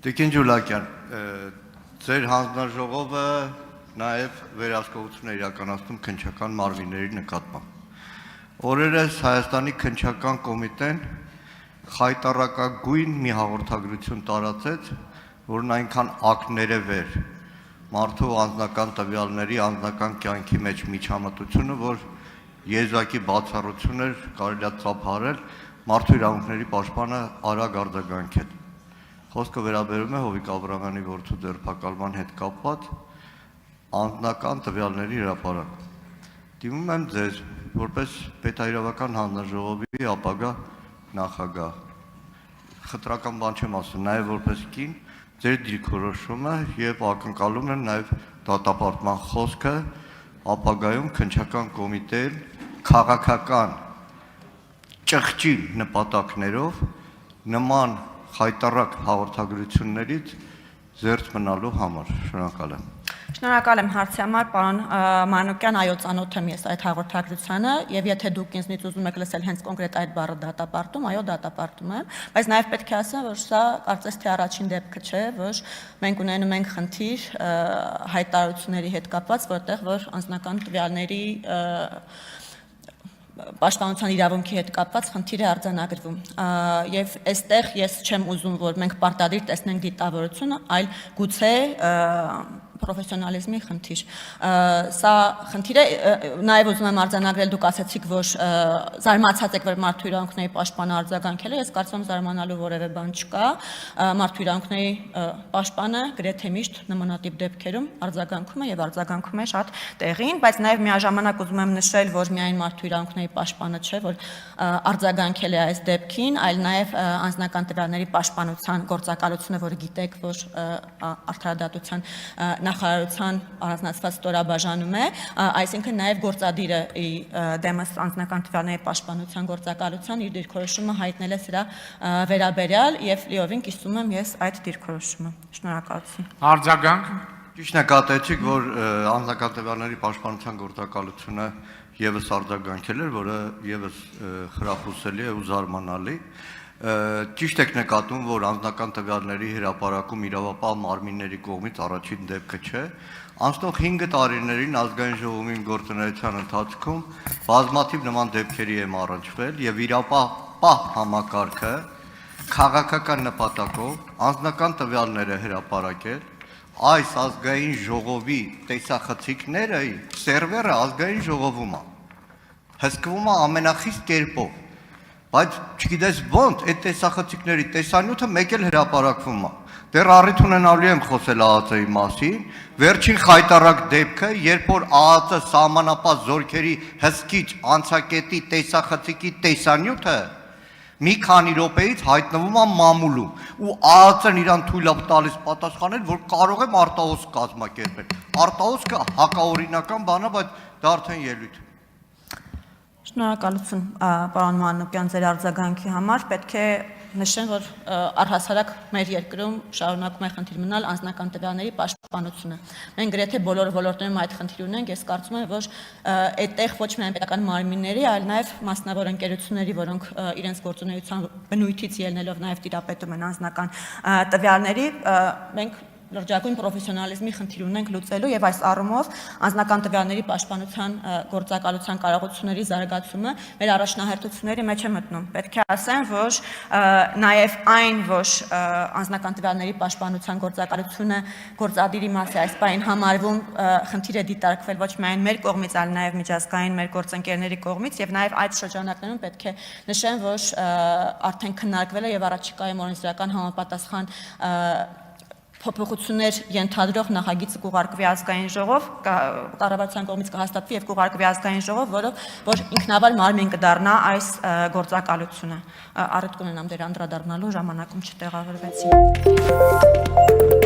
Տիկին Ջուլակյան, ձեր հանձնաժողովը նաև վերահսկողություն է իրականացնում քննչական մարմինների նկատմամբ։ Օրերս Հայաստանի քննչական կոմիտեն խայտառակագույն մի հաղորդագրություն տարածեց, որն այնքան ակներև էր մարդու անձնական տվյալների անձնական կյանքի մեջ միջամտությունը, որ եզակի բացառություն էր կարելի է ծափարել մարդու իրավունքների պաշտպանը արագ արձագանքել։ Խոսքը վերաբերում է Հովիկ Աբրահամյանի որդու ձերբակալման հետ կապված անձնական տվյալների հրապարակ։ Դիմում եմ ձեզ, որպես պետահրավական հանձնաժողովի ապագա նախագահ, խտրական բան չեմ ասում, նաև որպես կին, ձեր դիրքորոշումը եւ ակնկալում եմ նաև դատապարտման խոսքը ապագայում քննչական կոմիտեին քաղաքական ճղճի նպատակներով նման խայտառակ հաղորդագրություններից զերծ մնալու համար։ Շնորհակալ եմ։ Շնորհակալ եմ հարցի համար, պարոն Մանուկյան, այո, ծանոթ եմ ես այդ հաղորդագրությանը, եւ եթե դուք ինձնից ուզում եք լսել հենց կոնկրետ այդ բառը դատապարտում, այո, դատապարտում եմ, բայց նաեւ պետք է ասեմ, որ սա կարծես թե առաջին դեպքը չէ, որ մենք ունենում ենք խնդիր հայտարարությունների հետ կապված, որտեղ որ անձնական տվյալների պաշտպանության իրավունքի հետ կապված խնդիր է արձանագրվում եւ այստեղ ես չեմ ուզում որ մենք պարտադիր տեսնենք դիտավորությունը, այլ գուցե պրոֆեսիոնալիզմի խնդիր։ Սա խնդիր է, նաև ուզում եմ արձանագրել, դուք ասացիք, որ զարմացած եք, որ մարդու իրավունքների պաշտպանը արձագանքել է, ես կարծում եմ զարմանալու որևէ բան չկա։ Մարդու իրավունքների պաշտպանը գրեթե միշտ նմանատիպ դեպքերում արձագանքում է եւ արձագանքում է շատ տեղին, բայց նաև միաժամանակ ուզում եմ նշել, որ միայն մարդու իրավունքների պաշտպանը չէ, որ արձագանքել է այս դեպքին, այլ նաև անձնական տվյալների պաշտպանության գործակալությունը, որը գիտեք, որ արդարադատության նախարարության առանձնացված ստորաբաժանում է, այսինքն նաև գործադիրը դեմս անձնական տվյալների պաշտպանության գործակալության իր դիրքորոշումը հայտնել է սրա վերաբերյալ եւ լիովին կիսում եմ ես այդ դիրքորոշումը։ Շնորհակալություն։ Արձագանք։ Ճիշտ նկատեցիք, որ անձնական տվյալների պաշտպանության գործակալությունը եւս արձագանքել էր, որը եւս խրախուսելի է ու զարմանալի։ Ճիշտ եք նկատում, որ անձնական տվյալների հրապարակում իրավապահ մարմինների կողմից առաջին դեպքը չէ։ Անցնող 5 տարիներին ազգային ժողովի գործունեության ընթացքում բազմաթիվ նման դեպքերի եմ առնչվել եւ իրավապահ համակարգը քաղաքական նպատակով անձնական տվյալներ է հրապարակել այս ազգային ժողովի տեսախցիկները սերվերը ազգային ժողովում է հսկվում է ամենախիստ կերպով, բայց չգիտես ոնց այդ տեսախցիկների տեսանյութը մեկ էլ հրապարակվում է։ Դեռ առիթ ունենալու եմ խոսել ԱԱԾ-ի մասին, վերջին խայտառակ դեպքը, երբ որ ԱԱԾ սահմանապահ զորքերի հսկիչ անցակետի տեսախցիկի տեսանյութը մի քանի րոպեից հայտնվում է մամուլում ու ԱԱԾ-ն իրան թույլ է տալիս պատասխանել, որ կարող եմ արտահոսք կազմակերպել։ Արտահոսքը հակաօրինական բան է, բայց դա արդեն ելույթ է։ Շնորհակալություն, պարոն Մանուկյան, ձեր արձագանքի համար։ Պետք է նշեմ, որ առհասարակ մեր երկրում շարունակում է խնդիր մնալ անձնական տվյալների պաշտպանությունը։ Մենք գրեթե բոլոր ոլորտներում այդ խնդիր ունենք, ես կարծում եմ, որ այդտեղ ոչ միայն պետական մարմինների, այլ նաև մասնավոր ընկերությունների, որոնք իրենց գործունեության բնույթից ելնելով նաև տիրապետում են անձնական տվյալների, մենք լրջագույն պրոֆեսիոնալիզմի խնդիր ունենք լուծելու եւ այս առումով անձնական տվյալների պաշտպանության գործակալության կարողությունների զարգացումը մեր առաջնահերթությունների մեջ է մտնում։ Պետք է ասեմ, որ նաեւ այն, որ անձնական տվյալների պաշտպանության գործակալությունը գործադիրի մաս է այս բային համարվում, խնդիր է դիտարկվել ոչ միայն մեր կողմից, այլ նաեւ միջազգային մեր գործընկերների կողմից եւ նաեւ այդ շրջանակներում պետք է նշեմ, որ արդեն քննարկվել է եւ առաջիկայում օրենսդրական համապատասխան փոփոխություններ ենթադրող նախագիծը կուղարկվի ազգային ժողով, կառավարության կողմից կհաստատվի եւ կուղարկվի ազգային ժողով, որ ինքնավար մարմին կդառնա այս գործակալությունը։ Առիթ կունենամ դեր անդրադառնալու ժամանակում չտեղավորվեցի։